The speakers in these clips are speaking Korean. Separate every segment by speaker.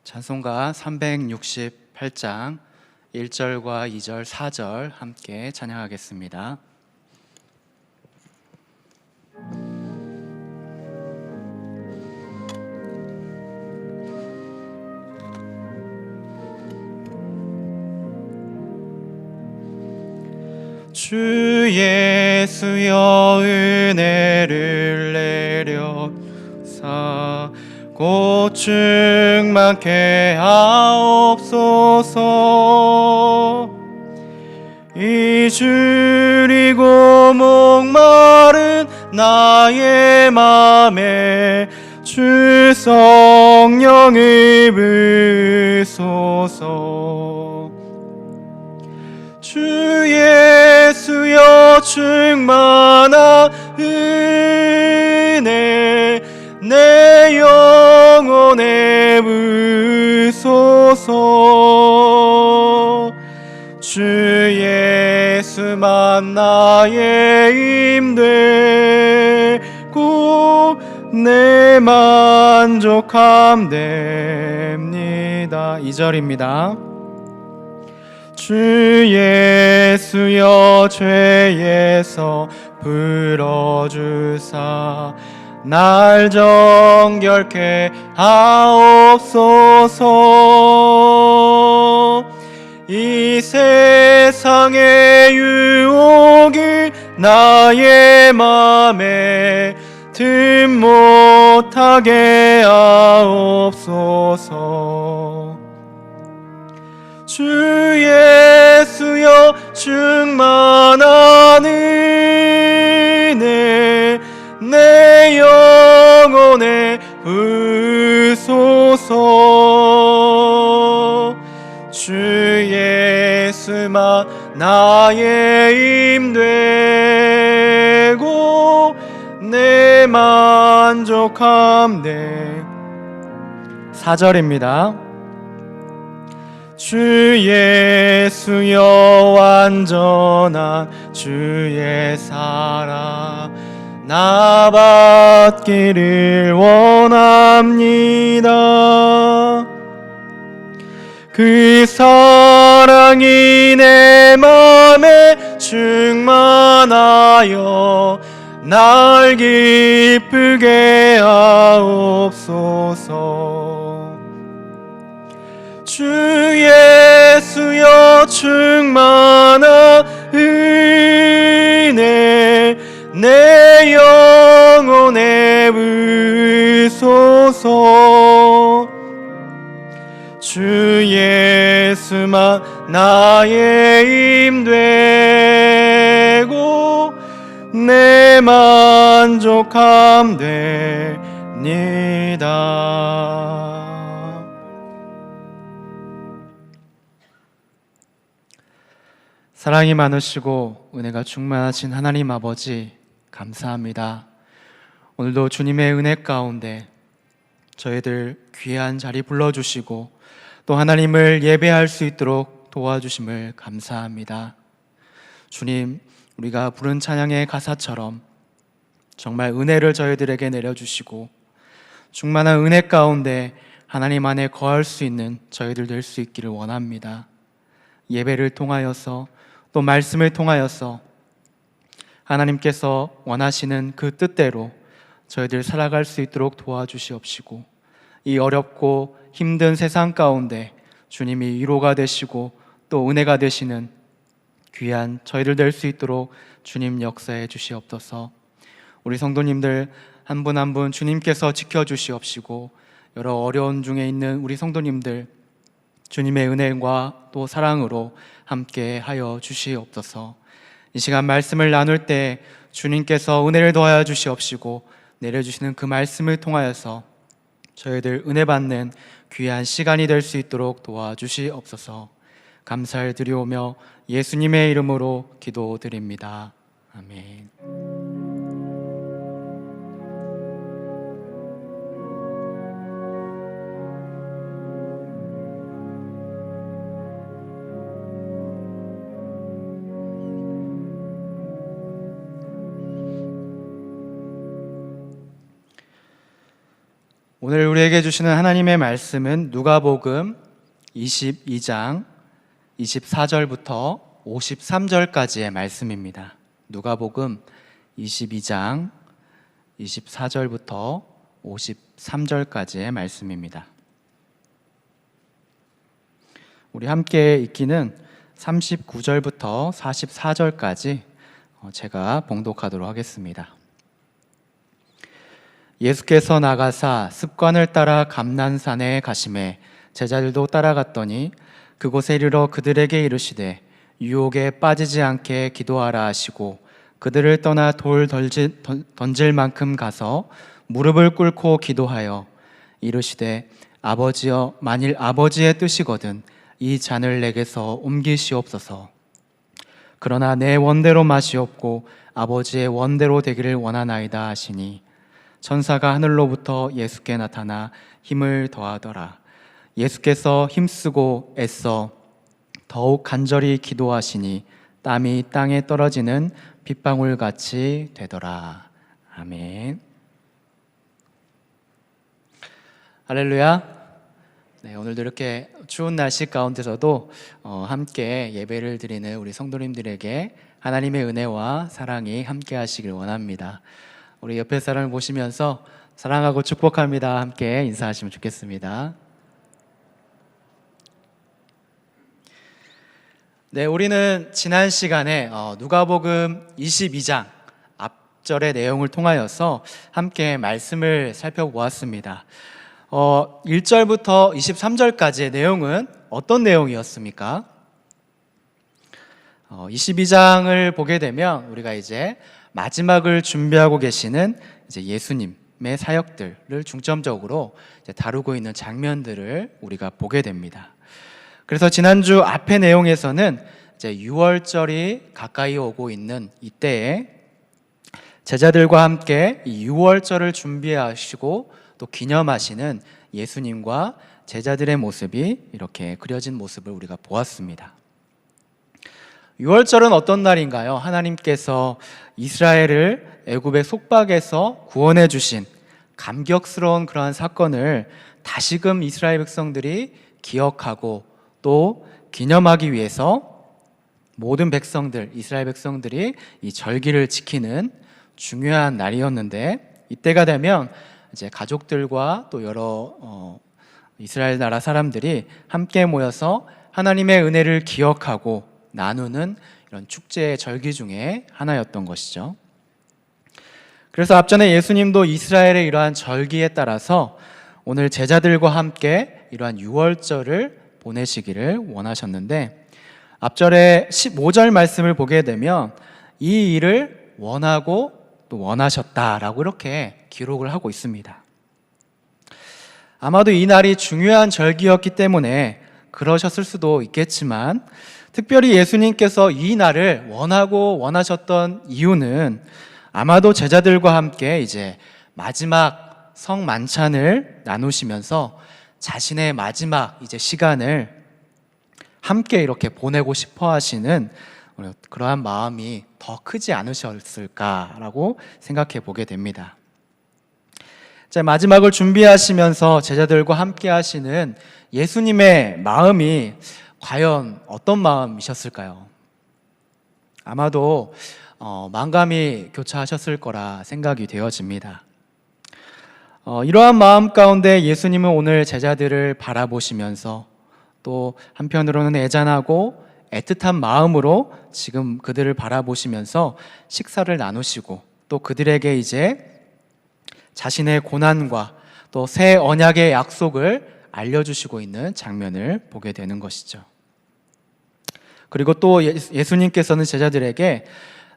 Speaker 1: 찬송가 368장 1절과 2절, 4절 함께 찬양하겠습니다. 주 예수여 은혜를 내려사 곧 충만케 하옵소서. 이주리고 목마른 나의 맘에 주 성령을 부으소서. 주 예수여 충만한 은혜 내 영혼에 부으소서. 주 예수만 나의 힘되고 내 만족함 됩니다. 2절입니다. 주 예수여 죄에서 풀어주사 날 정결케 하옵소서. 이 세상의 유혹이 나의 맘에 틈 못하게 하옵소서. 주 예수여 충만한 은혜 내 영혼에 부으소서. 주 예수만 나의 힘되고 내 만족함 돼. 4절입니다. 주 예수여 완전한 주의 사랑 나 받기를 원합니다. 그 사랑이 내 맘에 충만하여 날 기쁘게 하옵소서. 주 예수여 충만한 은혜 내 영혼에 부으소서. 주 예수만 나의 힘되고 내 만족함 됩니다. 사랑이 많으시고 은혜가 충만하신 하나님 아버지 감사합니다. 오늘도 주님의 은혜 가운데 저희들 귀한 자리 불러주시고 또 하나님을 예배할 수 있도록 도와주심을 감사합니다. 주님, 우리가 부른 찬양의 가사처럼 정말 은혜를 저희들에게 내려주시고 충만한 은혜 가운데 하나님 안에 거할 수 있는 저희들 될 수 있기를 원합니다. 예배를 통하여서 또 말씀을 통하여서 하나님께서 원하시는 그 뜻대로 저희들 살아갈 수 있도록 도와주시옵시고 이 어렵고 힘든 세상 가운데 주님이 위로가 되시고 또 은혜가 되시는 귀한 저희들 될 수 있도록 주님 역사해 주시옵소서. 우리 성도님들 한 분 한 분 주님께서 지켜주시옵시고 여러 어려운 중에 있는 우리 성도님들 주님의 은혜와 또 사랑으로 함께 하여 주시옵소서. 이 시간 말씀을 나눌 때 주님께서 은혜를 더하여 주시옵시고 내려주시는 그 말씀을 통하여서 저희들 은혜 받는 귀한 시간이 될 수 있도록 도와주시옵소서. 감사를 드리오며 예수님의 이름으로 기도드립니다. 아멘. 오늘 우리에게 주시는 하나님의 말씀은 누가복음 22장 24절부터 53절까지의 말씀입니다. 누가복음 22장 24절부터 53절까지의 말씀입니다. 우리 함께 읽기는 39절부터 44절까지 제가 봉독하도록 하겠습니다. 예수께서 나가사 습관을 따라 감난산에 가시매 제자들도 따라갔더니 그곳에 이르러 그들에게 이르시되 유혹에 빠지지 않게 기도하라 하시고 그들을 떠나 돌 던질 만큼 가서 무릎을 꿇고 기도하여 이르시되 아버지여, 만일 아버지의 뜻이거든 이 잔을 내게서 옮기시옵소서. 그러나 내 원대로 마시옵고 아버지의 원대로 되기를 원하나이다 하시니 천사가 하늘로부터 예수께 나타나 힘을 더하더라. 예수께서 힘쓰고 애써 더욱 간절히 기도하시니 땀이 땅에 떨어지는 빗방울같이 되더라. 아멘. 할렐루야. 네, 오늘도 이렇게 추운 날씨 가운데서도 함께 예배를 드리는 우리 성도님들에게 하나님의 은혜와 사랑이 함께 하시길 원합니다. 우리 옆에 사람을 보시면서 사랑하고 축복합니다 함께 인사하시면 좋겠습니다. 네, 우리는 지난 시간에 누가복음 22장 앞절의 내용을 통하여서 함께 말씀을 살펴보았습니다. 1절부터 23절까지의 내용은 어떤 내용이었습니까? 22장을 보게 되면 우리가 이제 마지막을 준비하고 계시는 이제 예수님의 사역들을 중점적으로 이제 다루고 있는 장면들을 우리가 보게 됩니다. 그래서 지난주 앞의 내용에서는 이제 6월절이 가까이 오고 있는 이때에 제자들과 함께 이 6월절을 준비하시고 또 기념하시는 예수님과 제자들의 모습이 이렇게 그려진 모습을 우리가 보았습니다. 6월절은 어떤 날인가요? 하나님께서 이스라엘을 애굽의 속박에서 구원해 주신 감격스러운 그러한 사건을 다시금 이스라엘 백성들이 기억하고 또 기념하기 위해서 모든 백성들, 이스라엘 백성들이 이 절기를 지키는 중요한 날이었는데, 이때가 되면 이제 가족들과 또 여러 이스라엘 나라 사람들이 함께 모여서 하나님의 은혜를 기억하고 나누는 이런 축제의 절기 중에 하나였던 것이죠. 그래서 앞전에 예수님도 이스라엘의 이러한 절기에 따라서 오늘 제자들과 함께 이러한 6월절을 보내시기를 원하셨는데, 앞절에 15절 말씀을 보게 되면 이 일을 원하고 또 원하셨다라고 이렇게 기록을 하고 있습니다. 아마도 이 날이 중요한 절기였기 때문에 그러셨을 수도 있겠지만, 특별히 예수님께서 이 날을 원하고 원하셨던 이유는 아마도 제자들과 함께 이제 마지막 성만찬을 나누시면서 자신의 마지막 이제 시간을 함께 이렇게 보내고 싶어 하시는 그러한 마음이 더 크지 않으셨을까라고 생각해 보게 됩니다. 마지막을 준비하시면서 제자들과 함께 하시는 예수님의 마음이 과연 어떤 마음이셨을까요? 아마도 만감이 교차하셨을 거라 생각이 되어집니다. 이러한 마음 가운데 예수님은 오늘 제자들을 바라보시면서 또 한편으로는 애잔하고 애틋한 마음으로 지금 그들을 바라보시면서 식사를 나누시고 또 그들에게 이제 자신의 고난과 또 새 언약의 약속을 알려주시고 있는 장면을 보게 되는 것이죠. 그리고 또 예수님께서는 제자들에게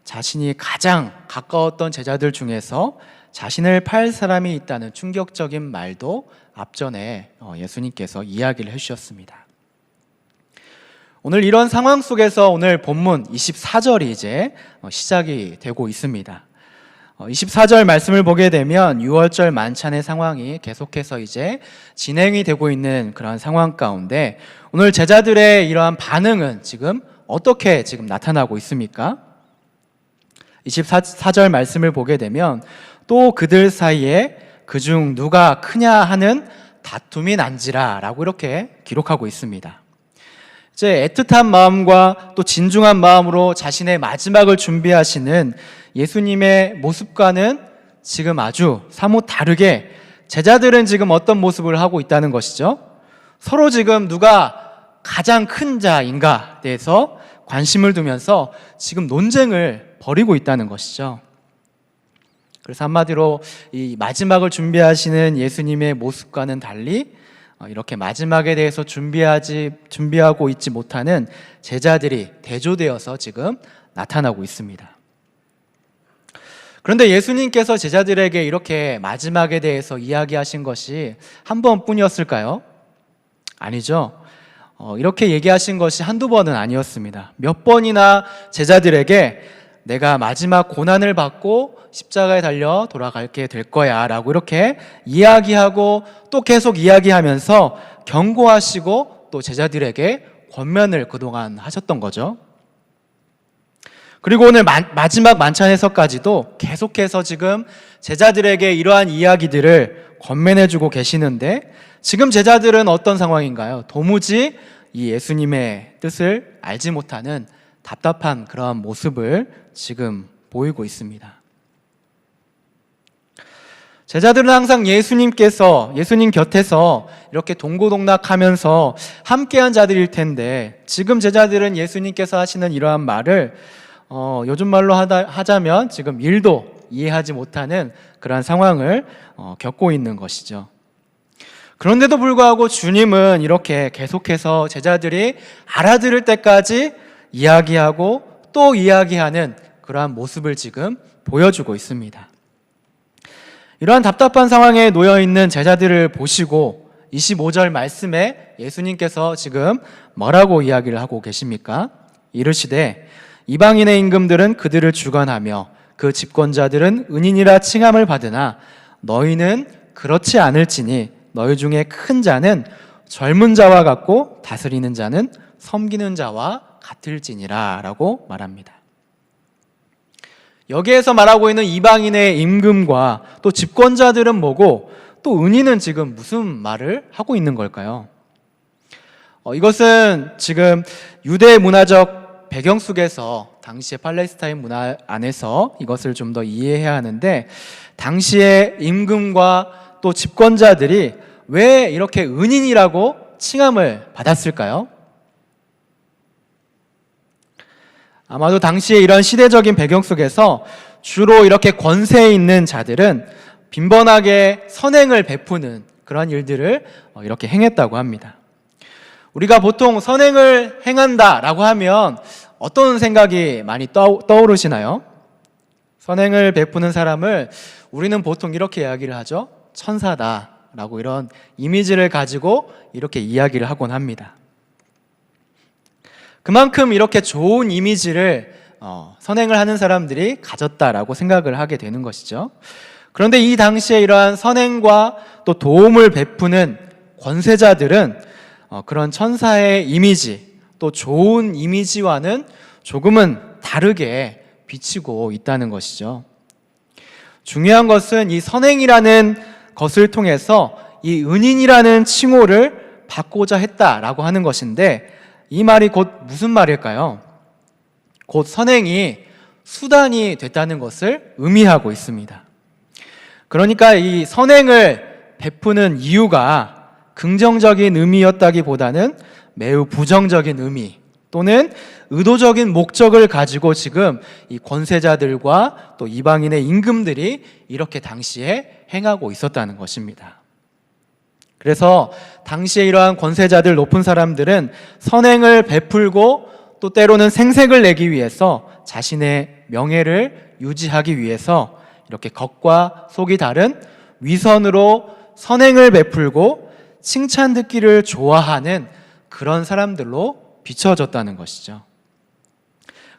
Speaker 1: 자신이 가장 가까웠던 제자들 중에서 자신을 팔 사람이 있다는 충격적인 말도 앞전에 예수님께서 이야기를 해주셨습니다. 오늘 이런 상황 속에서 오늘 본문 24절이 이제 시작이 되고 있습니다. 24절 말씀을 보게 되면 6월절 만찬의 상황이 계속해서 이제 진행이 되고 있는 그런 상황 가운데 오늘 제자들의 이러한 반응은 지금 어떻게 지금 나타나고 있습니까? 24절 말씀을 보게 되면 또 그들 사이에 그중 누가 크냐 하는 다툼이 난지라 라고 이렇게 기록하고 있습니다. 이제 애틋한 마음과 또 진중한 마음으로 자신의 마지막을 준비하시는 예수님의 모습과는 지금 아주 사뭇 다르게 제자들은 지금 어떤 모습을 하고 있다는 것이죠. 서로 지금 누가 가장 큰 자인가에 대해서 관심을 두면서 지금 논쟁을 벌이고 있다는 것이죠. 그래서 한마디로 이 마지막을 준비하시는 예수님의 모습과는 달리 이렇게 마지막에 대해서 준비하고 있지 못하는 제자들이 대조되어서 지금 나타나고 있습니다. 그런데 예수님께서 제자들에게 이렇게 마지막에 대해서 이야기하신 것이 한 번뿐이었을까요? 아니죠. 이렇게 얘기하신 것이 한두 번은 아니었습니다. 몇 번이나 제자들에게 내가 마지막 고난을 받고 십자가에 달려 돌아가게 될 거야 라고 이렇게 이야기하고 또 계속 이야기하면서 경고하시고 또 제자들에게 권면을 그동안 하셨던 거죠. 그리고 오늘 마지막 만찬에서까지도 계속해서 지금 제자들에게 이러한 이야기들을 권면해주고 계시는데 지금 제자들은 어떤 상황인가요? 도무지 이 예수님의 뜻을 알지 못하는 답답한 그러한 모습을 지금 보이고 있습니다. 제자들은 항상 예수님 곁에서 이렇게 동고동락하면서 함께한 자들일 텐데 지금 제자들은 예수님께서 하시는 이러한 말을 요즘 말로 하자면 지금 일도 이해하지 못하는 그러한 상황을 겪고 있는 것이죠. 그런데도 불구하고 주님은 이렇게 계속해서 제자들이 알아들을 때까지 이야기하고 또 이야기하는 그러한 모습을 지금 보여주고 있습니다. 이러한 답답한 상황에 놓여있는 제자들을 보시고 25절 말씀에 예수님께서 지금 뭐라고 이야기를 하고 계십니까? 이르시되 이방인의 임금들은 그들을 주관하며 그 집권자들은 은인이라 칭함을 받으나 너희는 그렇지 않을지니 너희 중에 큰 자는 젊은 자와 같고 다스리는 자는 섬기는 자와 같을지니라 라고 말합니다. 여기에서 말하고 있는 이방인의 임금과 또 집권자들은 뭐고 또 은인은 지금 무슨 말을 하고 있는 걸까요? 이것은 지금 유대 문화적 배경 속에서 당시의 팔레스타인 문화 안에서 이것을 좀 더 이해해야 하는데 당시의 임금과 또 집권자들이 왜 이렇게 은인이라고 칭함을 받았을까요? 아마도 당시에 이런 시대적인 배경 속에서 주로 이렇게 권세에 있는 자들은 빈번하게 선행을 베푸는 그런 일들을 이렇게 행했다고 합니다. 우리가 보통 선행을 행한다라고 하면 어떤 생각이 많이 떠오르시나요? 선행을 베푸는 사람을 우리는 보통 이렇게 이야기를 하죠. 천사다라고 이런 이미지를 가지고 이렇게 이야기를 하곤 합니다. 그만큼 이렇게 좋은 이미지를 선행을 하는 사람들이 가졌다라고 생각을 하게 되는 것이죠. 그런데 이 당시에 이러한 선행과 또 도움을 베푸는 권세자들은 그런 천사의 이미지, 또 좋은 이미지와는 조금은 다르게 비치고 있다는 것이죠. 중요한 것은 이 선행이라는 것을 통해서 이 은인이라는 칭호를 받고자 했다라고 하는 것인데 이 말이 곧 무슨 말일까요? 곧 선행이 수단이 됐다는 것을 의미하고 있습니다. 그러니까 이 선행을 베푸는 이유가 긍정적인 의미였다기보다는 매우 부정적인 의미 또는 의도적인 목적을 가지고 지금 이 권세자들과 또 이방인의 임금들이 이렇게 당시에 행하고 있었다는 것입니다. 그래서 당시에 이러한 권세자들 높은 사람들은 선행을 베풀고 또 때로는 생색을 내기 위해서 자신의 명예를 유지하기 위해서 이렇게 겉과 속이 다른 위선으로 선행을 베풀고 칭찬 듣기를 좋아하는 그런 사람들로 비춰졌다는 것이죠.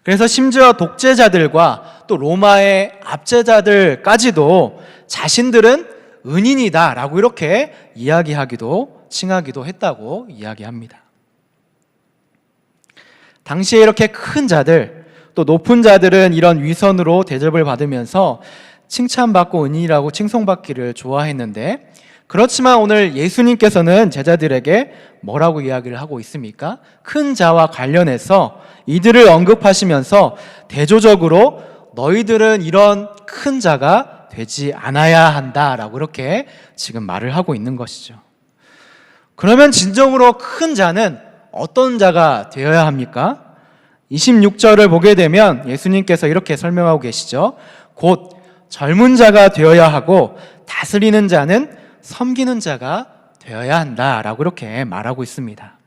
Speaker 1: 그래서 심지어 독재자들과 또 로마의 압제자들까지도 자신들은 은인이다 라고 이렇게 이야기하기도 칭하기도 했다고 이야기합니다. 당시에 이렇게 큰 자들 또 높은 자들은 이런 위선으로 대접을 받으면서 칭찬받고 은인이라고 칭송받기를 좋아했는데, 그렇지만 오늘 예수님께서는 제자들에게 뭐라고 이야기를 하고 있습니까? 큰 자와 관련해서 이들을 언급하시면서 대조적으로 너희들은 이런 큰 자가 되지 않아야 한다라고 이렇게 지금 말을 하고 있는 것이죠. 그러면 진정으로 큰 자는 어떤 자가 되어야 합니까? 26절을 보게 되면 예수님께서 이렇게 설명하고 계시죠. 곧 젊은 자가 되어야 하고 다스리는 자는 섬기는 자가 되어야 한다라고 이렇게 말하고 있습니다.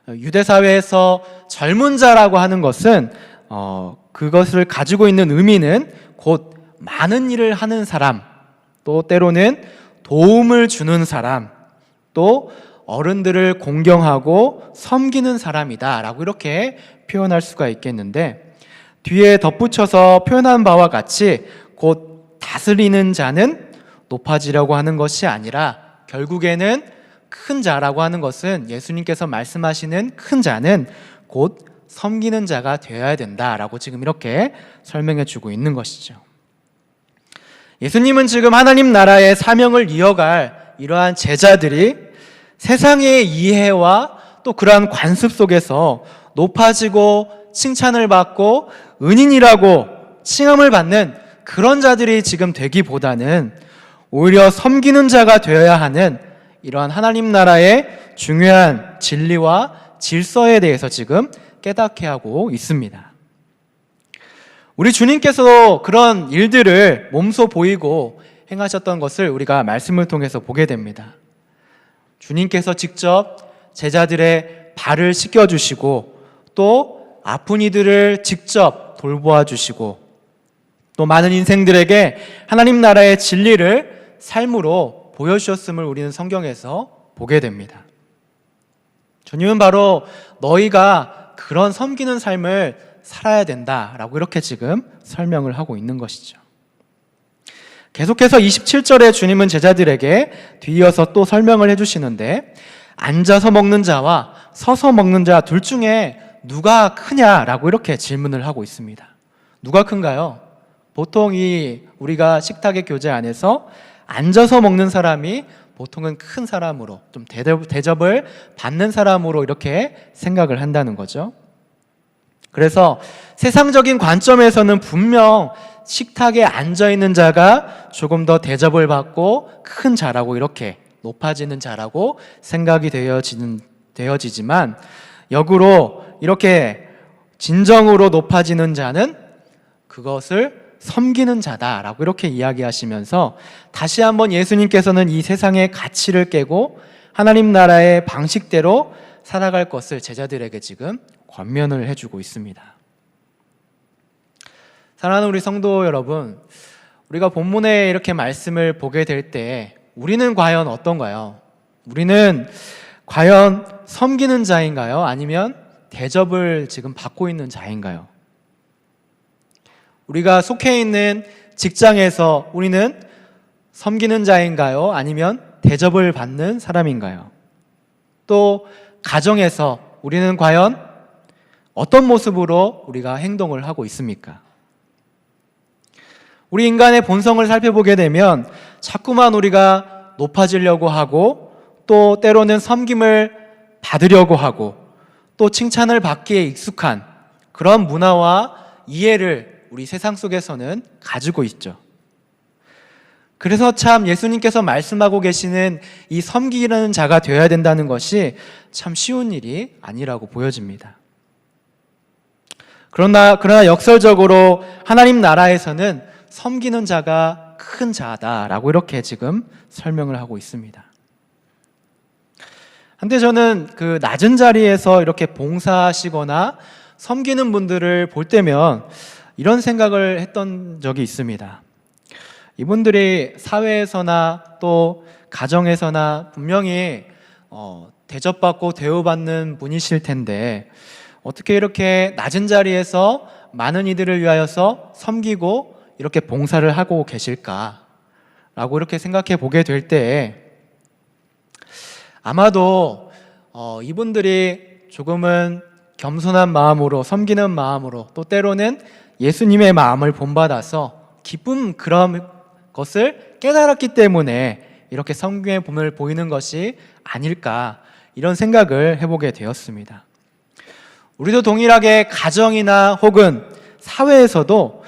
Speaker 1: 유대 사회에서 젊은 자라고 하는 것은 그것을 가지고 있는 의미는 곧 많은 일을 하는 사람, 또 때로는 도움을 주는 사람, 또 어른들을 공경하고 섬기는 사람이다 라고 이렇게 표현할 수가 있겠는데, 뒤에 덧붙여서 표현한 바와 같이 곧 다스리는 자는 높아지려고 하는 것이 아니라 결국에는 큰 자라고 하는 것은, 예수님께서 말씀하시는 큰 자는 곧 섬기는 자가 되어야 된다라고 지금 이렇게 설명해 주고 있는 것이죠. 예수님은 지금 하나님 나라의 사명을 이어갈 이러한 제자들이 세상의 이해와 또 그러한 관습 속에서 높아지고 칭찬을 받고 은인이라고 칭함을 받는 그런 자들이 지금 되기보다는 오히려 섬기는 자가 되어야 하는 이러한 하나님 나라의 중요한 진리와 질서에 대해서 지금 깨닫게 하고 있습니다. 우리 주님께서도 그런 일들을 몸소 보이고 행하셨던 것을 우리가 말씀을 통해서 보게 됩니다. 주님께서 직접 제자들의 발을 씻겨주시고, 또 아픈 이들을 직접 돌보아 주시고, 또 많은 인생들에게 하나님 나라의 진리를 삶으로 보여주셨음을 우리는 성경에서 보게 됩니다. 주님은 바로 너희가 그런 섬기는 삶을 살아야 된다라고 이렇게 지금 설명을 하고 있는 것이죠. 계속해서 27절에 주님은 제자들에게 뒤이어서 또 설명을 해주시는데, 앉아서 먹는 자와 서서 먹는 자 둘 중에 누가 크냐라고 이렇게 질문을 하고 있습니다. 누가 큰가요? 보통 우리가 식탁의 교제 안에서 앉아서 먹는 사람이 보통은 큰 사람으로, 좀 대접을 받는 사람으로 이렇게 생각을 한다는 거죠. 그래서 세상적인 관점에서는 분명 식탁에 앉아있는 자가 조금 더 대접을 받고 큰 자라고, 이렇게 높아지는 자라고 생각이 되어지지만, 역으로 이렇게 진정으로 높아지는 자는 그것을 섬기는 자다라고 이렇게 이야기하시면서, 다시 한번 예수님께서는 이 세상의 가치를 깨고 하나님 나라의 방식대로 살아갈 것을 제자들에게 지금 권면을 해주고 있습니다. 사랑하는 우리 성도 여러분, 우리가 본문에 이렇게 말씀을 보게 될 때 우리는 과연 어떤가요? 우리는 과연 섬기는 자인가요? 아니면 대접을 지금 받고 있는 자인가요? 우리가 속해 있는 직장에서 우리는 섬기는 자인가요? 아니면 대접을 받는 사람인가요? 또 가정에서 우리는 과연 어떤 모습으로 우리가 행동을 하고 있습니까? 우리 인간의 본성을 살펴보게 되면 자꾸만 우리가 높아지려고 하고, 또 때로는 섬김을 받으려고 하고, 또 칭찬을 받기에 익숙한 그런 문화와 이해를 우리 세상 속에서는 가지고 있죠. 그래서 참 예수님께서 말씀하고 계시는 이 섬기는 자가 되어야 된다는 것이 참 쉬운 일이 아니라고 보여집니다. 그러나 역설적으로 하나님 나라에서는 섬기는 자가 큰 자다라고 이렇게 지금 설명을 하고 있습니다. 한때 저는 그 낮은 자리에서 이렇게 봉사하시거나 섬기는 분들을 볼 때면 이런 생각을 했던 적이 있습니다. 이분들이 사회에서나 또 가정에서나 분명히 대접받고 대우받는 분이실 텐데, 어떻게 이렇게 낮은 자리에서 많은 이들을 위하여서 섬기고 이렇게 봉사를 하고 계실까라고 이렇게 생각해 보게 될 때, 아마도 이분들이 조금은 겸손한 마음으로, 섬기는 마음으로, 또 때로는 예수님의 마음을 본받아서 기쁨 그런 것을 깨달았기 때문에 이렇게 성경의 본을 보이는 것이 아닐까, 이런 생각을 해보게 되었습니다. 우리도 동일하게 가정이나 혹은 사회에서도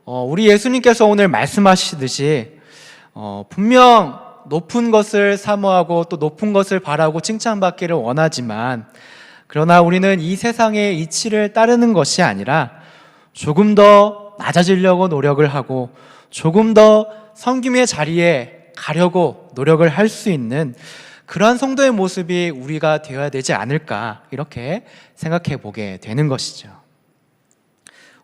Speaker 1: 우리 예수님께서 오늘 말씀하시듯이 분명 높은 것을 사모하고 또 높은 것을 바라고 칭찬받기를 원하지만, 그러나 우리는 이 세상의 이치를 따르는 것이 아니라 조금 더 낮아지려고 노력을 하고 조금 더 섬김의 자리에 가려고 노력을 할 수 있는 그러한 성도의 모습이 우리가 되어야 되지 않을까, 이렇게 생각해 보게 되는 것이죠.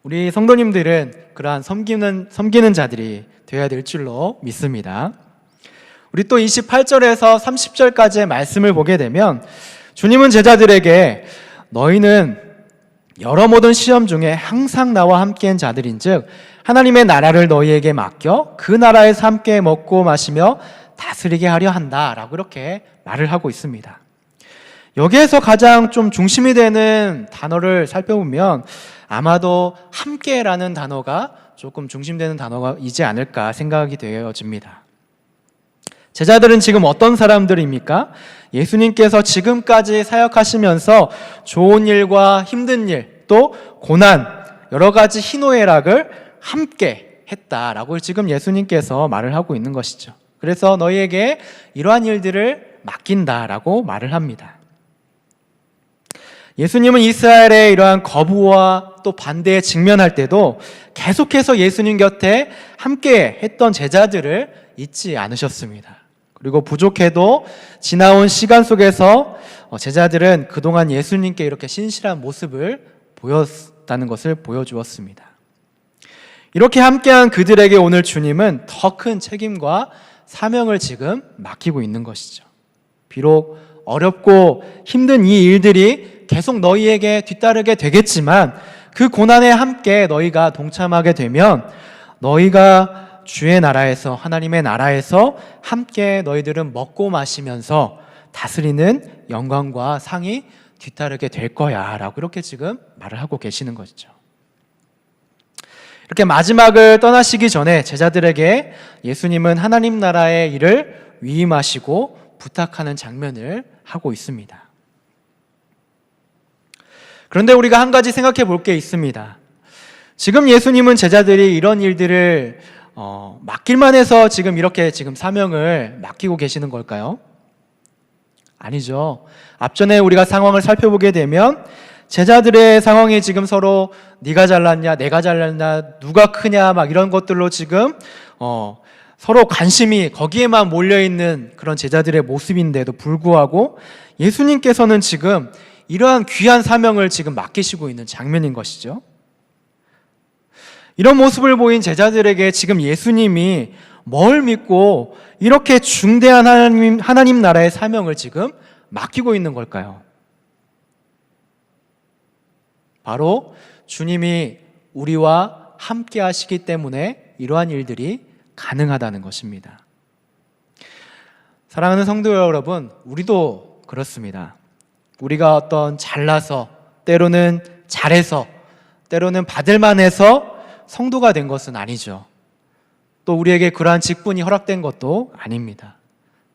Speaker 1: 우리 성도님들은 그러한 섬기는 자들이 되어야 될 줄로 믿습니다. 우리 또 28절에서 30절까지의 말씀을 보게 되면 주님은 제자들에게 너희는 여러 모든 시험 중에 항상 나와 함께한 자들인즉 하나님의 나라를 너희에게 맡겨 그 나라에서 함께 먹고 마시며 다스리게 하려 한다 라고 이렇게 말을 하고 있습니다. 여기에서 가장 좀 중심이 되는 단어를 살펴보면 아마도 함께라는 단어가 조금 중심되는 단어이지 않을까 생각이 되어집니다. 제자들은 지금 어떤 사람들입니까? 예수님께서 지금까지 사역하시면서 좋은 일과 힘든 일, 또 고난, 여러 가지 희노애락을 함께 했다라고 지금 예수님께서 말을 하고 있는 것이죠. 그래서 너희에게 이러한 일들을 맡긴다라고 말을 합니다. 예수님은 이스라엘의 이러한 거부와 또 반대에 직면할 때도 계속해서 예수님 곁에 함께 했던 제자들을 잊지 않으셨습니다. 그리고 부족해도 지나온 시간 속에서 제자들은 그동안 예수님께 이렇게 신실한 모습을 보였다는 것을 보여주었습니다. 이렇게 함께한 그들에게 오늘 주님은 더 큰 책임과 사명을 지금 맡기고 있는 것이죠. 비록 어렵고 힘든 이 일들이 계속 너희에게 뒤따르게 되겠지만 그 고난에 함께 너희가 동참하게 되면 너희가 주의 나라에서, 하나님의 나라에서 함께 너희들은 먹고 마시면서 다스리는 영광과 상이 뒤따르게 될 거야 라고 이렇게 지금 말을 하고 계시는 것이죠. 이렇게 마지막을 떠나시기 전에 제자들에게 예수님은 하나님 나라의 일을 위임하시고 부탁하는 장면을 하고 있습니다. 그런데 우리가 한 가지 생각해 볼 게 있습니다. 지금 예수님은 제자들이 이런 일들을 맡길만 해서 지금 이렇게 지금 사명을 맡기고 계시는 걸까요? 아니죠. 앞전에 우리가 상황을 살펴보게 되면 제자들의 상황이 지금 서로 네가 잘났냐, 내가 잘났냐, 누가 크냐 막 이런 것들로 지금 서로 관심이 거기에만 몰려있는 그런 제자들의 모습인데도 불구하고 예수님께서는 지금 이러한 귀한 사명을 지금 맡기시고 있는 장면인 것이죠. 이런 모습을 보인 제자들에게 지금 예수님이 뭘 믿고 이렇게 중대한 하나님 나라의 사명을 지금 맡기고 있는 걸까요? 바로 주님이 우리와 함께 하시기 때문에 이러한 일들이 가능하다는 것입니다. 사랑하는 성도 여러분, 우리도 그렇습니다. 우리가 어떤 잘나서, 때로는 잘해서, 때로는 받을만해서 성도가 된 것은 아니죠. 또 우리에게 그러한 직분이 허락된 것도 아닙니다.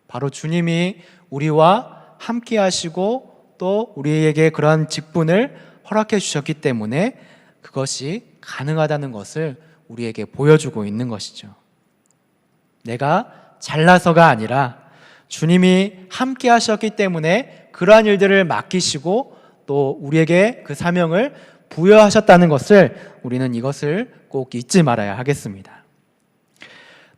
Speaker 1: 바로 주님이 우리와 함께 하시고 또 우리에게 그러한 직분을 허락해 주셨기 때문에 그것이 가능하다는 것을 우리에게 보여주고 있는 것이죠. 내가 잘나서가 아니라 주님이 함께 하셨기 때문에 그러한 일들을 맡기시고 또 우리에게 그 사명을 부여하셨다는 것을 우리는 이것을 꼭 잊지 말아야 하겠습니다.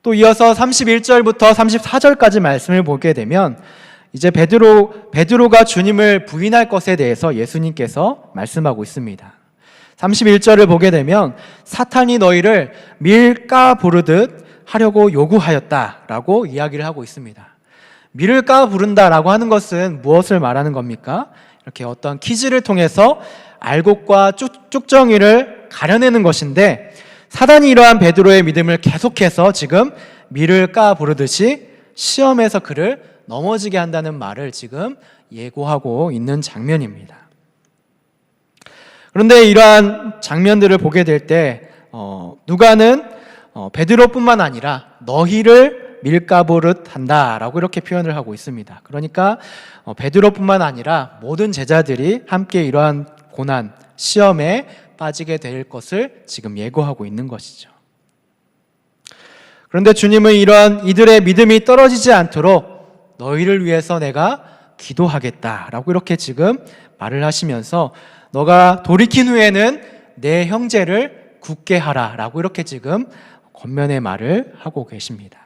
Speaker 1: 또 이어서 31절부터 34절까지 말씀을 보게 되면 이제 베드로가 주님을 부인할 것에 대해서 예수님께서 말씀하고 있습니다. 31절을 보게 되면 사탄이 너희를 밀가 부르듯 하려고 요구하였다라고 이야기를 하고 있습니다. 밀을 까 부른다라고 하는 것은 무엇을 말하는 겁니까? 이렇게 어떤 퀴즈를 통해서 알곡과 쭉정이를 가려내는 것인데 사단이 이러한 베드로의 믿음을 계속해서 지금 밀을 까 부르듯이 시험에서 그를 넘어지게 한다는 말을 지금 예고하고 있는 장면입니다. 그런데 이러한 장면들을 보게 될 때 누가는 베드로뿐만 아니라 너희를 밀가부릇 한다라고 이렇게 표현을 하고 있습니다. 그러니까 베드로뿐만 아니라 모든 제자들이 함께 이러한 고난, 시험에 빠지게 될 것을 지금 예고하고 있는 것이죠. 그런데 주님은 이러한 이들의 믿음이 떨어지지 않도록 너희를 위해서 내가 기도하겠다라고 이렇게 지금 말을 하시면서 너가 돌이킨 후에는 내 형제를 굳게 하라라고 이렇게 지금 권면의 말을 하고 계십니다.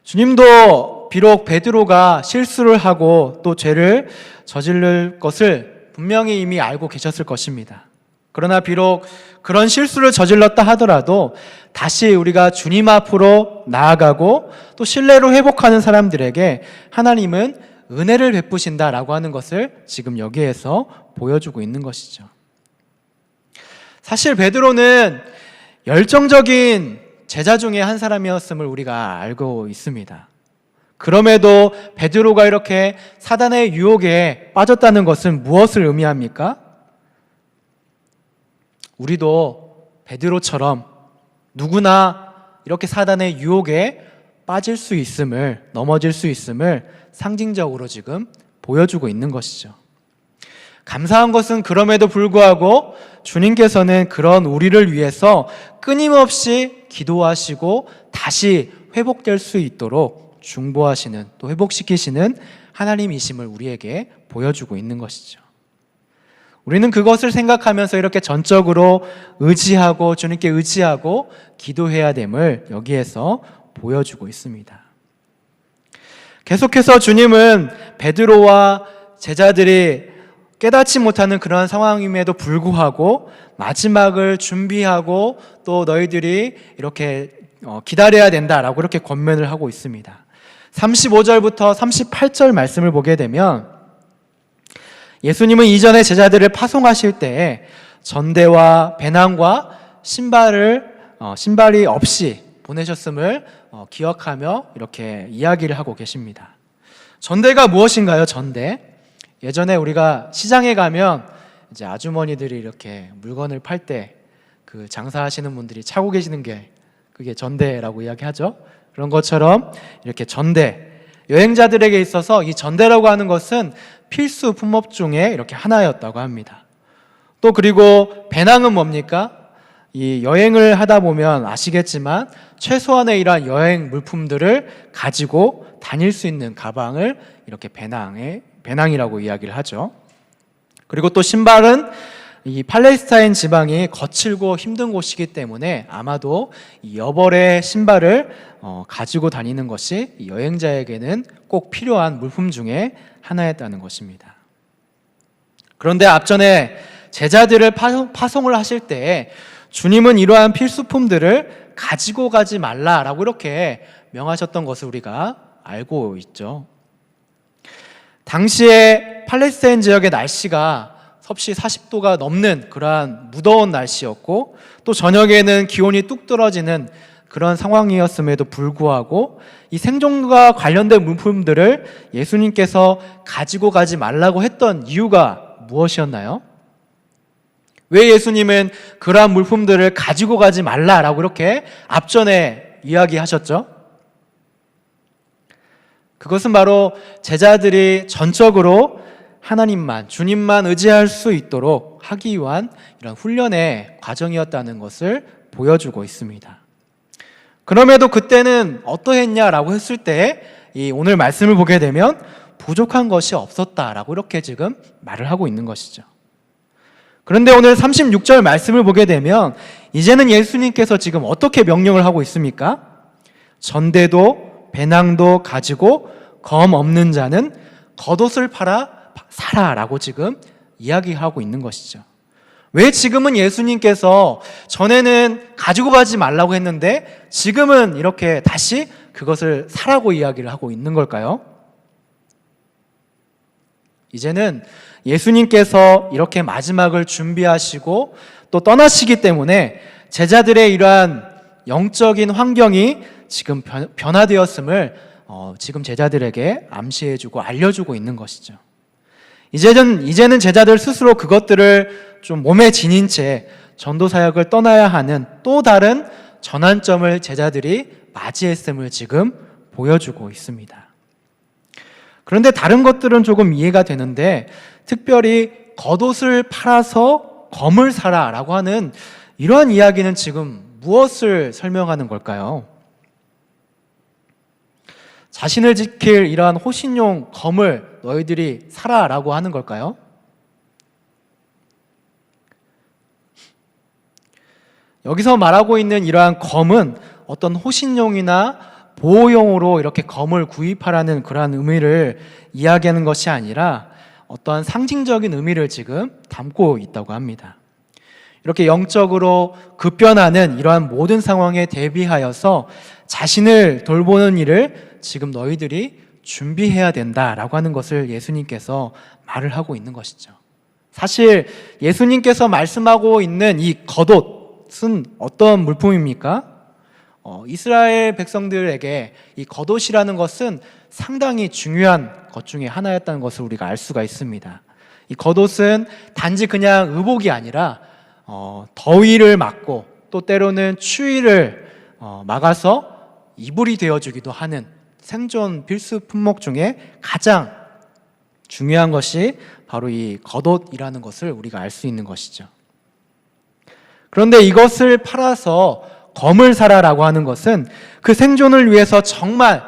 Speaker 1: 주님도 비록 베드로가 실수를 하고 또 죄를 저지를 것을 분명히 이미 알고 계셨을 것입니다. 그러나 비록 그런 실수를 저질렀다 하더라도 다시 우리가 주님 앞으로 나아가고 또 신뢰로 회복하는 사람들에게 하나님은 은혜를 베푸신다라고 하는 것을 지금 여기에서 보여주고 있는 것이죠. 사실 베드로는 열정적인 제자 중에 한 사람이었음을 우리가 알고 있습니다. 그럼에도 베드로가 이렇게 사단의 유혹에 빠졌다는 것은 무엇을 의미합니까? 우리도 베드로처럼 누구나 이렇게 사단의 유혹에 빠질 수 있음을, 넘어질 수 있음을 상징적으로 지금 보여주고 있는 것이죠. 감사한 것은 그럼에도 불구하고 주님께서는 그런 우리를 위해서 끊임없이 기도하시고 다시 회복될 수 있도록 중보하시는, 또 회복시키시는 하나님이심을 우리에게 보여주고 있는 것이죠. 우리는 그것을 생각하면서 이렇게 전적으로 의지하고 주님께 의지하고 기도해야 됨을 여기에서 보여주고 있습니다. 계속해서 주님은 베드로와 제자들이 깨닫지 못하는 그러한 상황임에도 불구하고 마지막을 준비하고 또 너희들이 이렇게 기다려야 된다라고 이렇게 권면을 하고 있습니다. 35절부터 38절 말씀을 보게 되면 예수님은 이전에 제자들을 파송하실 때 전대와 배낭과 신발이 없이 보내셨음을 기억하며 이렇게 이야기를 하고 계십니다. 전대가 무엇인가요? 전대. 예전에 우리가 시장에 가면 이제 아주머니들이 이렇게 물건을 팔 때 그 장사하시는 분들이 차고 계시는 게 그게 전대라고 이야기하죠. 그런 것처럼 이렇게 전대, 여행자들에게 있어서 이 전대라고 하는 것은 필수 품목 중에 이렇게 하나였다고 합니다. 또 그리고 배낭은 뭡니까? 이 여행을 하다 보면 아시겠지만 최소한의 이러한 여행 물품들을 가지고 다닐 수 있는 가방을 이렇게 배낭이라고 이야기를 하죠. 그리고 또 신발은 이 팔레스타인 지방이 거칠고 힘든 곳이기 때문에 아마도 이 여벌의 신발을 가지고 다니는 것이 여행자에게는 꼭 필요한 물품 중에 하나였다는 것입니다. 그런데 앞전에 제자들을 파송을 하실 때 주님은 이러한 필수품들을 가지고 가지 말라라고 이렇게 명하셨던 것을 우리가 알고 있죠. 당시에 팔레스타인 지역의 날씨가 섭씨 40도가 넘는 그러한 무더운 날씨였고 또 저녁에는 기온이 뚝 떨어지는 그런 상황이었음에도 불구하고 이 생존과 관련된 물품들을 예수님께서 가지고 가지 말라고 했던 이유가 무엇이었나요? 왜 예수님은 그러한 물품들을 가지고 가지 말라라고 이렇게 앞전에 이야기하셨죠? 그것은 바로 제자들이 전적으로 하나님만, 주님만 의지할 수 있도록 하기 위한 이런 훈련의 과정이었다는 것을 보여주고 있습니다. 그럼에도 그때는 어떠했냐라고 했을 때 이 오늘 말씀을 보게 되면 부족한 것이 없었다라고 이렇게 지금 말을 하고 있는 것이죠. 그런데 오늘 36절 말씀을 보게 되면 이제는 예수님께서 지금 어떻게 명령을 하고 있습니까? 전대도 배낭도 가지고 검 없는 자는 겉옷을 팔아 사라라고 지금 이야기하고 있는 것이죠. 왜 지금은 예수님께서 전에는 가지고 가지 말라고 했는데 지금은 이렇게 다시 그것을 사라고 이야기를 하고 있는 걸까요? 이제는 예수님께서 이렇게 마지막을 준비하시고 또 떠나시기 때문에 제자들의 이러한 영적인 환경이 지금 변화되었음을 지금 제자들에게 암시해주고 알려주고 있는 것이죠. 이제는 제자들 스스로 그것들을 좀 몸에 지닌 채 전도 사역을 떠나야 하는 또 다른 전환점을 제자들이 맞이했음을 지금 보여주고 있습니다. 그런데 다른 것들은 조금 이해가 되는데 특별히 겉옷을 팔아서 검을 사라 라고 하는 이러한 이야기는 지금 무엇을 설명하는 걸까요? 자신을 지킬 이러한 호신용 검을 너희들이 사라 라고 하는 걸까요? 여기서 말하고 있는 이러한 검은 어떤 호신용이나 보호용으로 이렇게 검을 구입하라는 그러한 의미를 이야기하는 것이 아니라 어떠한 상징적인 의미를 지금 담고 있다고 합니다. 이렇게 영적으로 급변하는 이러한 모든 상황에 대비하여서 자신을 돌보는 일을 지금 너희들이 준비해야 된다라고 하는 것을 예수님께서 말을 하고 있는 것이죠. 사실 예수님께서 말씀하고 있는 이 겉옷은 어떤 물품입니까? 이스라엘 백성들에게 이 겉옷이라는 것은 상당히 중요한 것 중에 하나였다는 것을 우리가 알 수가 있습니다. 이 겉옷은 단지 그냥 의복이 아니라 더위를 막고 또 때로는 추위를 막아서 이불이 되어주기도 하는 생존 필수 품목 중에 가장 중요한 것이 바로 이 겉옷이라는 것을 우리가 알 수 있는 것이죠. 그런데 이것을 팔아서 검을 사라라고 하는 것은 그 생존을 위해서 정말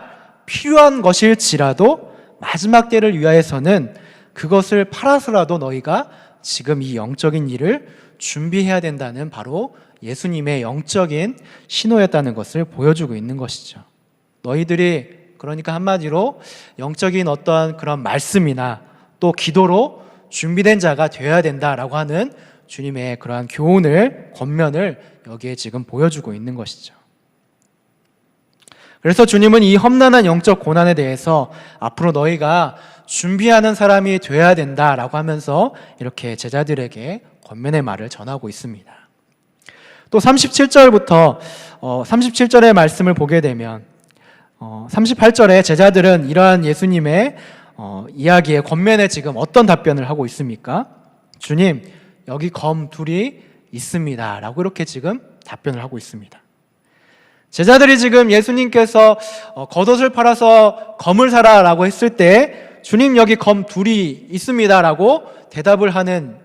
Speaker 1: 필요한 것일지라도 마지막 때를 위하여서는 그것을 팔아서라도 너희가 지금 이 영적인 일을 준비해야 된다는 바로 예수님의 영적인 신호였다는 것을 보여주고 있는 것이죠. 너희들이 그러니까 한마디로 영적인 어떤 그런 말씀이나 또 기도로 준비된 자가 되어야 된다라고 하는 주님의 그러한 교훈을, 권면을 여기에 지금 보여주고 있는 것이죠. 그래서 주님은 이 험난한 영적 고난에 대해서 앞으로 너희가 준비하는 사람이 되어야 된다라고 하면서 이렇게 제자들에게 권면의 말을 전하고 있습니다. 또 37절부터 37절의 말씀을 보게 되면 38절에 제자들은 이러한 예수님의 이야기에 권면에 지금 어떤 답변을 하고 있습니까? 주님, 여기 검 둘이 있습니다 라고 이렇게 지금 답변을 하고 있습니다. 제자들이 지금 예수님께서 겉옷을 팔아서 검을 사라 라고 했을 때 주님 여기 검 둘이 있습니다 라고 대답을 하는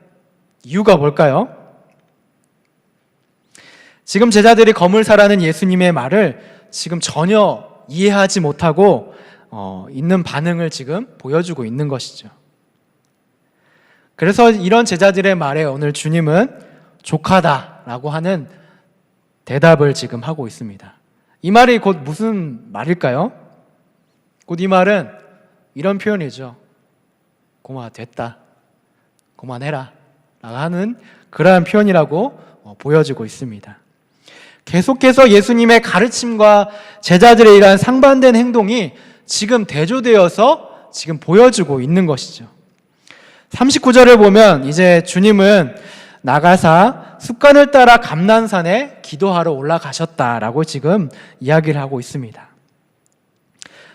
Speaker 1: 이유가 뭘까요? 지금 제자들이 검을 사라는 예수님의 말을 지금 전혀 이해하지 못하고 있는 반응을 지금 보여주고 있는 것이죠. 그래서 이런 제자들의 말에 오늘 주님은 족하다라고 하는 대답을 지금 하고 있습니다. 이 말이 곧 무슨 말일까요? 곧 이 말은 이런 표현이죠. 고마 됐다, 고만해라 라고 하는 그러한 표현이라고 보여지고 있습니다. 계속해서 예수님의 가르침과 제자들의 이러한 상반된 행동이 지금 대조되어서 지금 보여지고 있는 것이죠. 39절을 보면 이제 주님은 나가사 습관을 따라 감난산에 기도하러 올라가셨다라고 지금 이야기를 하고 있습니다.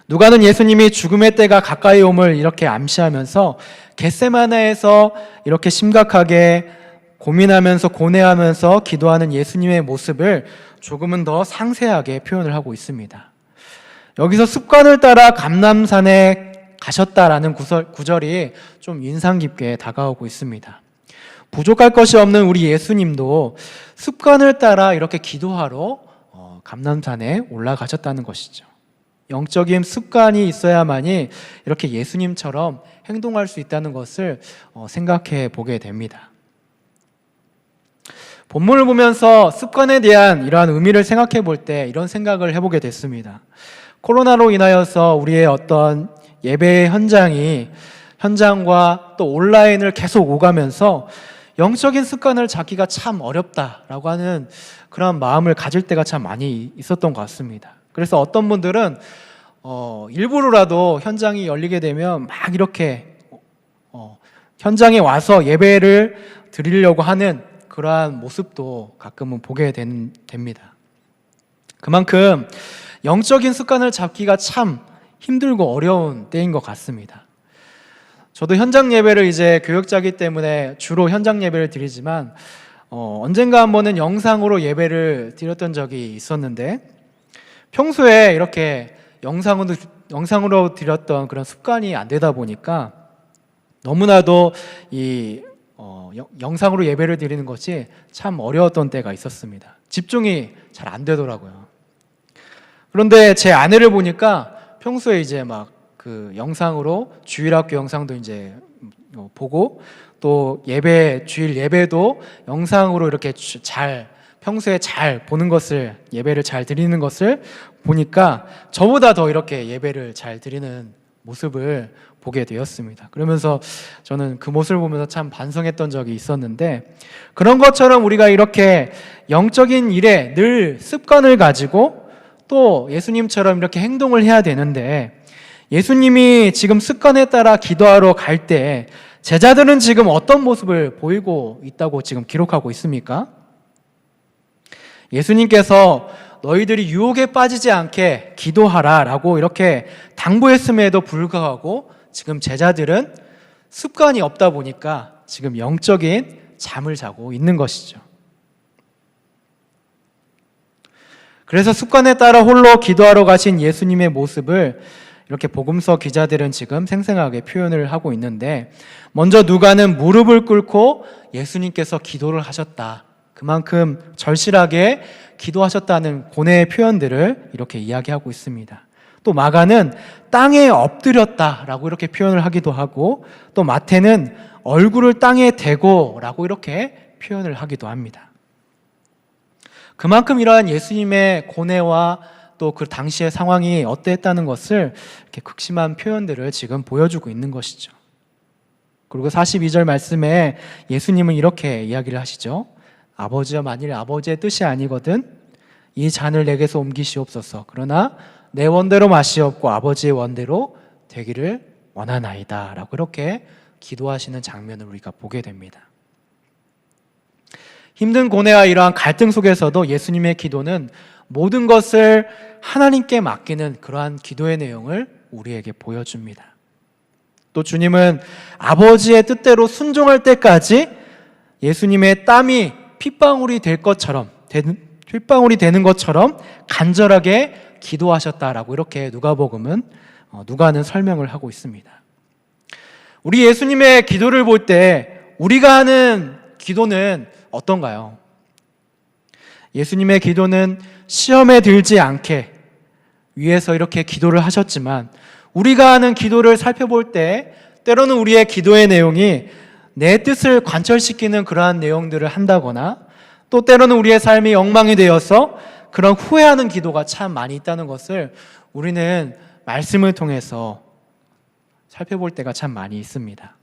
Speaker 1: 누가는 예수님이 죽음의 때가 가까이 옴을 이렇게 암시하면서 겟세마네에서 이렇게 심각하게 고민하면서 고뇌하면서 기도하는 예수님의 모습을 조금은 더 상세하게 표현을 하고 있습니다. 여기서 습관을 따라 감람산에 가셨다라는 구절이 좀 인상 깊게 다가오고 있습니다. 부족할 것이 없는 우리 예수님도 습관을 따라 이렇게 기도하러 감람산에 올라가셨다는 것이죠. 영적인 습관이 있어야만이 이렇게 예수님처럼 행동할 수 있다는 것을 생각해 보게 됩니다. 본문을 보면서 습관에 대한 이러한 의미를 생각해 볼 때 이런 생각을 해보게 됐습니다. 코로나로 인하여서 우리의 어떤 예배의 현장과 또 온라인을 계속 오가면서 영적인 습관을 잡기가 참 어렵다라고 하는 그런 마음을 가질 때가 참 많이 있었던 것 같습니다. 그래서 어떤 분들은 일부러라도 현장이 열리게 되면 막 이렇게 현장에 와서 예배를 드리려고 하는 그러한 모습도 가끔은 보게 됩니다. 그만큼 영적인 습관을 잡기가 참 힘들고 어려운 때인 것 같습니다. 저도 현장 예배를 이제 교역자이기 때문에 주로 현장 예배를 드리지만 언젠가 한 번은 영상으로 예배를 드렸던 적이 있었는데 평소에 이렇게 영상으로 드렸던 그런 습관이 안 되다 보니까 너무나도 영상으로 예배를 드리는 것이 참 어려웠던 때가 있었습니다. 집중이 잘 안 되더라고요. 그런데 제 아내를 보니까 평소에 이제 막 그 영상으로 주일학교 영상도 이제 보고 또 주일 예배도 영상으로 이렇게 평소에 잘 보는 것을, 예배를 잘 드리는 것을 보니까 저보다 더 이렇게 예배를 잘 드리는 모습을 보게 되었습니다. 그러면서 저는 그 모습을 보면서 참 반성했던 적이 있었는데, 그런 것처럼 우리가 이렇게 영적인 일에 늘 습관을 가지고 또 예수님처럼 이렇게 행동을 해야 되는데, 예수님이 지금 습관에 따라 기도하러 갈 때 제자들은 지금 어떤 모습을 보이고 있다고 지금 기록하고 있습니까? 예수님께서 너희들이 유혹에 빠지지 않게 기도하라 라고 이렇게 당부했음에도 불구하고 지금 제자들은 습관이 없다 보니까 지금 영적인 잠을 자고 있는 것이죠. 그래서 습관에 따라 홀로 기도하러 가신 예수님의 모습을 이렇게 복음서 기자들은 지금 생생하게 표현을 하고 있는데, 먼저 누가는 무릎을 꿇고 예수님께서 기도를 하셨다, 그만큼 절실하게 기도하셨다는 고뇌의 표현들을 이렇게 이야기하고 있습니다. 또 마가는 땅에 엎드렸다라고 이렇게 표현을 하기도 하고, 또 마태는 얼굴을 땅에 대고라고 이렇게 표현을 하기도 합니다. 그만큼 이러한 예수님의 고뇌와 또 그 당시의 상황이 어땠다는 것을 이렇게 극심한 표현들을 지금 보여주고 있는 것이죠. 그리고 42절 말씀에 예수님은 이렇게 이야기를 하시죠. 아버지여, 만일 아버지의 뜻이 아니거든 이 잔을 내게서 옮기시옵소서. 그러나 내 원대로 마시옵고 아버지의 원대로 되기를 원하나이다 라고 이렇게 기도하시는 장면을 우리가 보게 됩니다. 힘든 고뇌와 이러한 갈등 속에서도 예수님의 기도는 모든 것을 하나님께 맡기는 그러한 기도의 내용을 우리에게 보여줍니다. 또 주님은 아버지의 뜻대로 순종할 때까지 예수님의 땀이 핏방울이 되는 것처럼 간절하게 기도하셨다라고 이렇게 누가는 설명을 하고 있습니다. 우리 예수님의 기도를 볼 때 우리가 하는 기도는 어떤가요? 예수님의 기도는 시험에 들지 않게 위해서 이렇게 기도를 하셨지만, 우리가 하는 기도를 살펴볼 때 때로는 우리의 기도의 내용이 내 뜻을 관철시키는 그러한 내용들을 한다거나, 또 때로는 우리의 삶이 엉망이 되어서 그런 후회하는 기도가 참 많이 있다는 것을 우리는 말씀을 통해서 살펴볼 때가 참 많이 있습니다.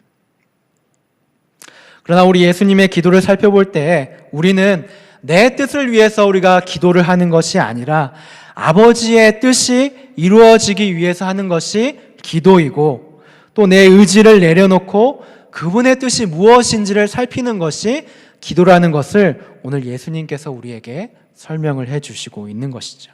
Speaker 1: 그러나 우리 예수님의 기도를 살펴볼 때 우리는 내 뜻을 위해서 우리가 기도를 하는 것이 아니라 아버지의 뜻이 이루어지기 위해서 하는 것이 기도이고, 또 내 의지를 내려놓고 그분의 뜻이 무엇인지를 살피는 것이 기도라는 것을 오늘 예수님께서 우리에게 설명을 해주시고 있는 것이죠.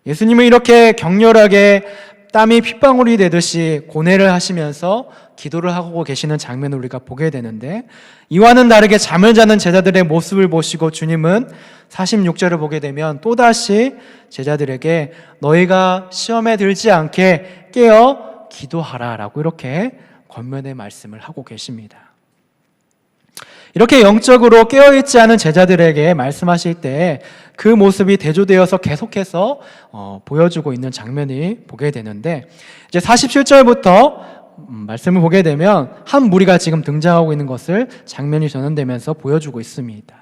Speaker 1: 예수님은 이렇게 격렬하게 땀이 핏방울이 되듯이 고뇌를 하시면서 기도를 하고 계시는 장면을 우리가 보게 되는데, 이와는 다르게 잠을 자는 제자들의 모습을 보시고 주님은 46절을 보게 되면 또다시 제자들에게 너희가 시험에 들지 않게 깨어 기도하라 라고 이렇게 권면의 말씀을 하고 계십니다. 이렇게 영적으로 깨어있지 않은 제자들에게 말씀하실 때 그 모습이 대조되어서 계속해서 보여주고 있는 장면이 보게 되는데, 이제 47절부터 말씀을 보게 되면 한 무리가 지금 등장하고 있는 것을 장면이 전환되면서 보여주고 있습니다.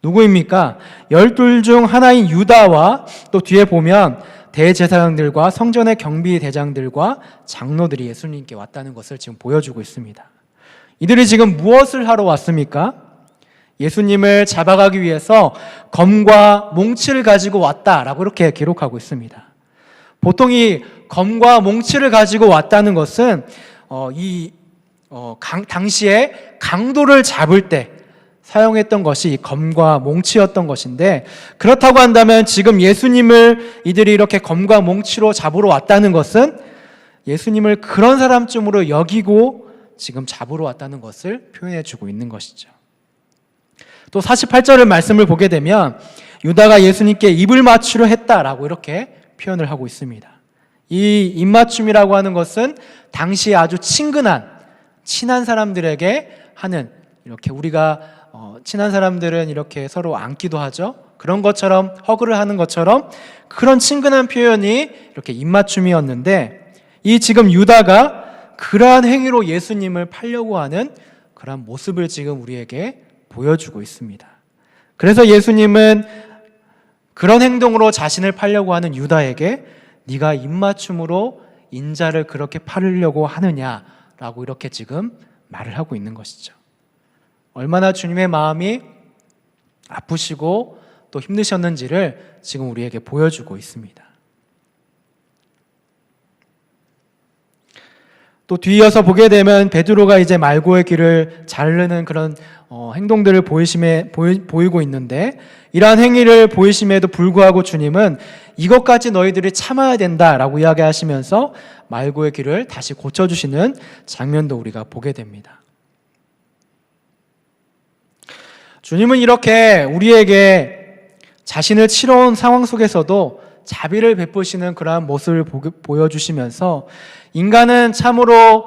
Speaker 1: 누구입니까? 12 중 하나인 유다와 또 뒤에 보면 대제사장들과 성전의 경비 대장들과 장로들이 예수님께 왔다는 것을 지금 보여주고 있습니다. 이들이 지금 무엇을 하러 왔습니까? 예수님을 잡아가기 위해서 검과 몽치를 가지고 왔다라고 이렇게 기록하고 있습니다. 보통 이 검과 몽치를 가지고 왔다는 것은 당시에 강도를 잡을 때 사용했던 것이 이 검과 몽치였던 것인데, 그렇다고 한다면 지금 예수님을 이들이 이렇게 검과 몽치로 잡으러 왔다는 것은 예수님을 그런 사람쯤으로 여기고 지금 잡으러 왔다는 것을 표현해 주고 있는 것이죠. 또 48절의 말씀을 보게 되면 유다가 예수님께 입을 맞추려 했다라고 이렇게 표현을 하고 있습니다. 이 입맞춤이라고 하는 것은 당시 아주 친한 사람들에게 하는, 이렇게 우리가 친한 사람들은 이렇게 서로 안기도 하죠. 그런 것처럼, 허그를 하는 것처럼 그런 친근한 표현이 이렇게 입맞춤이었는데, 이 지금 유다가 그러한 행위로 예수님을 팔려고 하는 그러한 모습을 지금 우리에게 보여주고 있습니다. 그래서 예수님은 그런 행동으로 자신을 팔려고 하는 유다에게 네가 입맞춤으로 인자를 그렇게 팔으려고 하느냐라고 이렇게 지금 말을 하고 있는 것이죠. 얼마나 주님의 마음이 아프시고 또 힘드셨는지를 지금 우리에게 보여주고 있습니다. 또 뒤이어서 보게 되면 베드로가 이제 말고의 길을 자르는 그런 행동들을 보이고 있는데, 이러한 행위를 보이심에도 불구하고 주님은 이것까지 너희들이 참아야 된다라고 이야기하시면서 말고의 길을 다시 고쳐주시는 장면도 우리가 보게 됩니다. 주님은 이렇게 우리에게 자신을 치러온 상황 속에서도 자비를 베푸시는 그러한 모습을 보여주시면서 인간은 참으로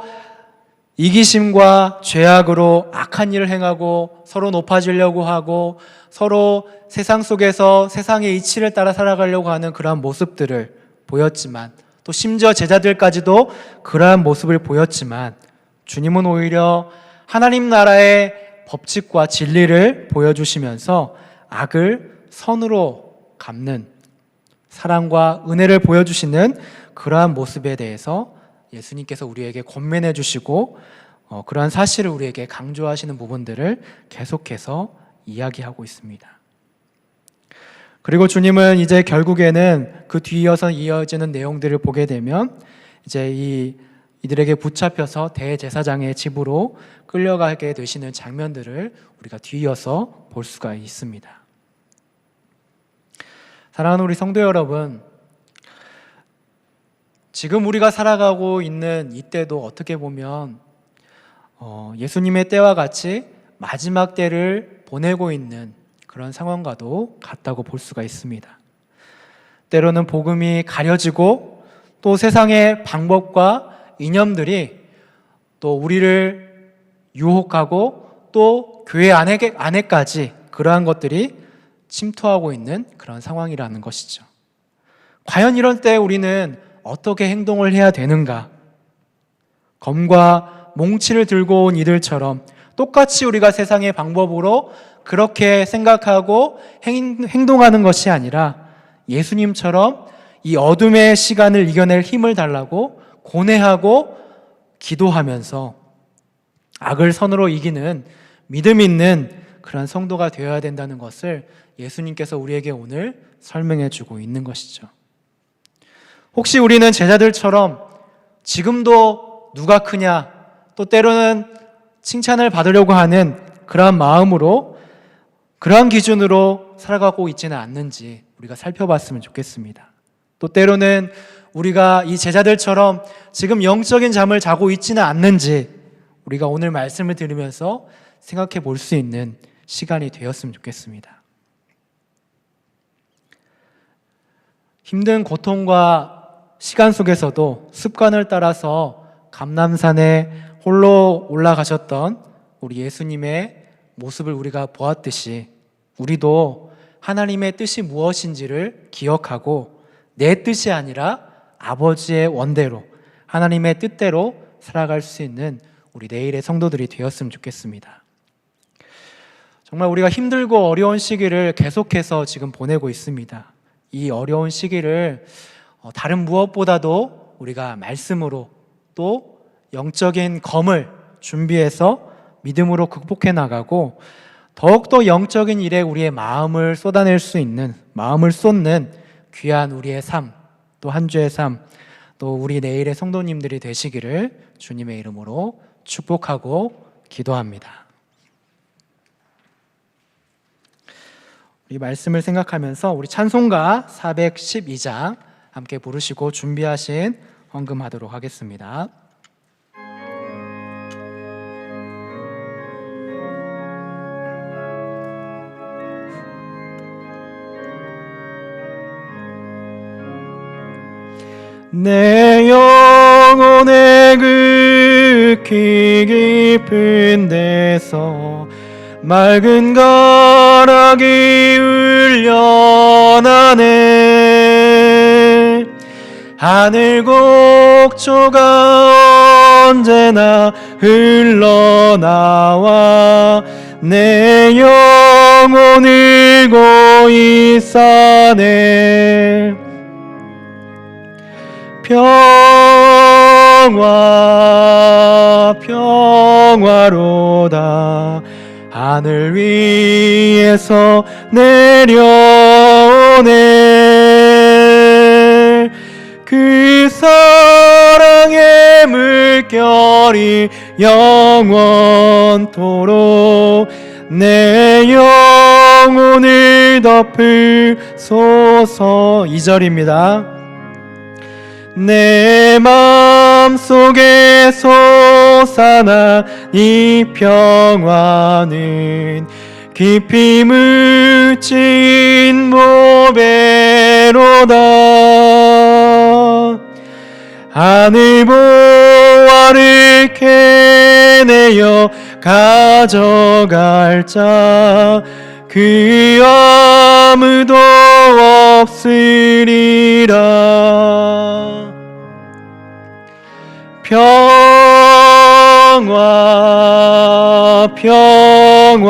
Speaker 1: 이기심과 죄악으로 악한 일을 행하고 서로 높아지려고 하고 서로 세상 속에서 세상의 이치를 따라 살아가려고 하는 그러한 모습들을 보였지만, 또 심지어 제자들까지도 그러한 모습을 보였지만, 주님은 오히려 하나님 나라의 법칙과 진리를 보여주시면서 악을 선으로 갚는 사랑과 은혜를 보여주시는 그러한 모습에 대해서 예수님께서 우리에게 권면해 주시고 그러한 사실을 우리에게 강조하시는 부분들을 계속해서 이야기하고 있습니다. 그리고 주님은 이제 결국에는 그 뒤이어서 이어지는 내용들을 보게 되면 이제 이들에게 붙잡혀서 대제사장의 집으로 끌려가게 되시는 장면들을 우리가 뒤이어서 볼 수가 있습니다. 사랑하는 우리 성도 여러분, 지금 우리가 살아가고 있는 이때도 어떻게 보면 예수님의 때와 같이 마지막 때를 보내고 있는 그런 상황과도 같다고 볼 수가 있습니다. 때로는 복음이 가려지고 또 세상의 방법과 이념들이 또 우리를 유혹하고 또 교회 안에까지 그러한 것들이 침투하고 있는 그런 상황이라는 것이죠. 과연 이런 때 우리는 어떻게 행동을 해야 되는가? 검과 몽치를 들고 온 이들처럼 똑같이 우리가 세상의 방법으로 그렇게 생각하고 행동하는 것이 아니라 예수님처럼 이 어둠의 시간을 이겨낼 힘을 달라고 고뇌하고 기도하면서 악을 선으로 이기는 믿음 있는 그런 성도가 되어야 된다는 것을 예수님께서 우리에게 오늘 설명해 주고 있는 것이죠. 혹시 우리는 제자들처럼 지금도 누가 크냐, 또 때로는 칭찬을 받으려고 하는 그러한 마음으로, 그러한 기준으로 살아가고 있지는 않는지 우리가 살펴봤으면 좋겠습니다. 또 때로는 우리가 이 제자들처럼 지금 영적인 잠을 자고 있지는 않는지 우리가 오늘 말씀을 들으면서 생각해 볼 수 있는 시간이 되었으면 좋겠습니다. 힘든 고통과 시간 속에서도 습관을 따라서 감람산에 홀로 올라가셨던 우리 예수님의 모습을 우리가 보았듯이 우리도 하나님의 뜻이 무엇인지를 기억하고 내 뜻이 아니라 아버지의 원대로 하나님의 뜻대로 살아갈 수 있는 우리 내일의 성도들이 되었으면 좋겠습니다. 정말 우리가 힘들고 어려운 시기를 계속해서 지금 보내고 있습니다. 이 어려운 시기를 다른 무엇보다도 우리가 말씀으로 또 영적인 검을 준비해서 믿음으로 극복해 나가고 더욱더 영적인 일에 우리의 마음을 쏟아낼 수 있는, 마음을 쏟는 귀한 우리의 삶, 또 한 주의 삶, 또 우리 내일의 성도님들이 되시기를 주님의 이름으로 축복하고 기도합니다. 이 말씀을 생각하면서 우리 찬송가 412장 함께 부르시고 준비하신 헌금하도록 하겠습니다. 내 영혼의 극히 깊은 데서 맑은 가락이 울려나네. 하늘 곡조가 언제나 흘러나와 내 영혼을 고이 싸네. 평화 평화로다. 하늘 위에서 내려오네. 그 사랑의 물결이 영원토록 내 영혼을 덮으소서. 2절입니다. 내 맘속에 솟아나 이 평화는 깊이 묻힌 보배로다. 하늘 보화를 캐내어 가져갈 자 그 아무도 없으리라. 평화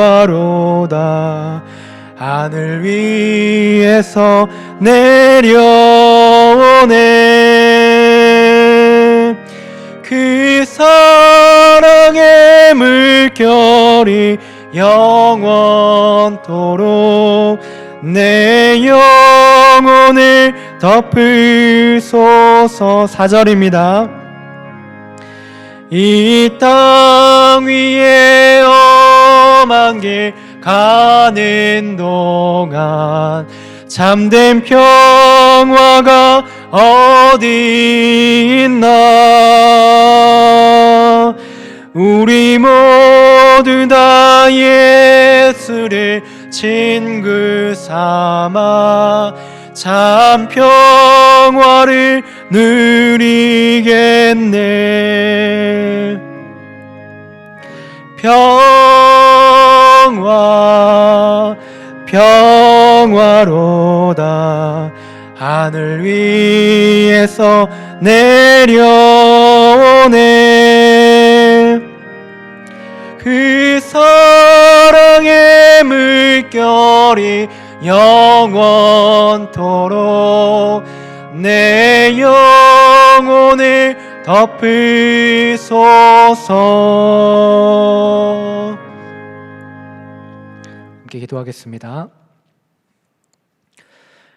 Speaker 1: 평화로다. 하늘 위에서 내려오네. 그 사랑의 물결이 영원토록 내 영혼을 덮으소서. 4절입니다. 이 땅 위에 험한 길 가는 동안 참된 평화가 어디 있나. 우리 모두 다 예수를 친구 삼아 참 평화를 누리겠네. 평화 평화로다. 하늘 위에서 내려오네. 그 사랑의 물결이 영원토록 내 영혼을 덮으소서. 함께 기도하겠습니다.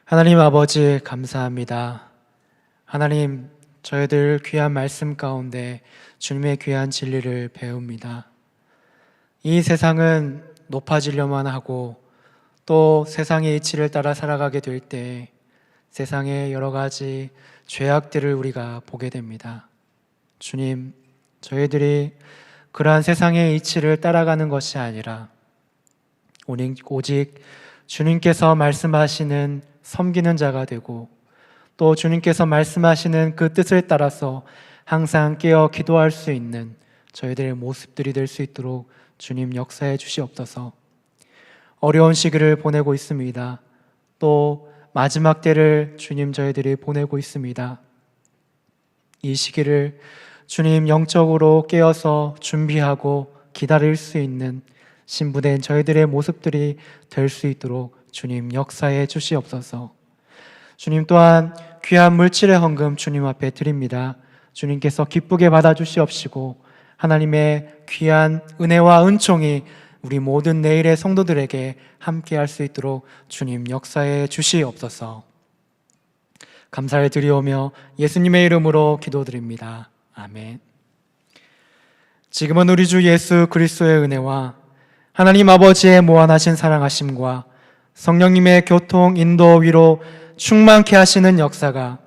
Speaker 1: 하나님 아버지 감사합니다. 하나님, 저희들 귀한 말씀 가운데 주님의 귀한 진리를 배웁니다. 이 세상은 높아지려만 하고 또 세상의 이치를 따라 살아가게 될 때 세상의 여러 가지 죄악들을 우리가 보게 됩니다. 주님, 저희들이 그러한 세상의 이치를 따라가는 것이 아니라 오직 주님께서 말씀하시는 섬기는 자가 되고 또 주님께서 말씀하시는 그 뜻을 따라서 항상 깨어 기도할 수 있는 저희들의 모습들이 될 수 있도록 주님 역사해 주시옵소서. 어려운 시기를 보내고 있습니다. 또 마지막 때를 주님 저희들이 보내고 있습니다. 이 시기를 주님 영적으로 깨어서 준비하고 기다릴 수 있는 신부된 저희들의 모습들이 될 수 있도록 주님 역사해 주시옵소서. 주님 또한 귀한 물질의 헌금 주님 앞에 드립니다. 주님께서 기쁘게 받아주시옵시고 하나님의 귀한 은혜와 은총이 우리 모든 내일의 성도들에게 함께 할 수 있도록 주님 역사해 주시옵소서. 감사를 드리오며 예수님의 이름으로 기도드립니다. 아멘. 지금은 우리 주 예수 그리스도의 은혜와 하나님 아버지의 무한하신 사랑하심과 성령님의 교통, 인도, 위로 충만케 하시는 역사가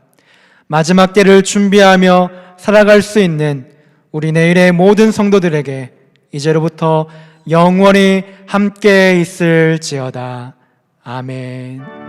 Speaker 1: 마지막 때를 준비하며 살아갈 수 있는 우리 내일의 모든 성도들에게 이제로부터 영원히 함께 있을지어다. 아멘.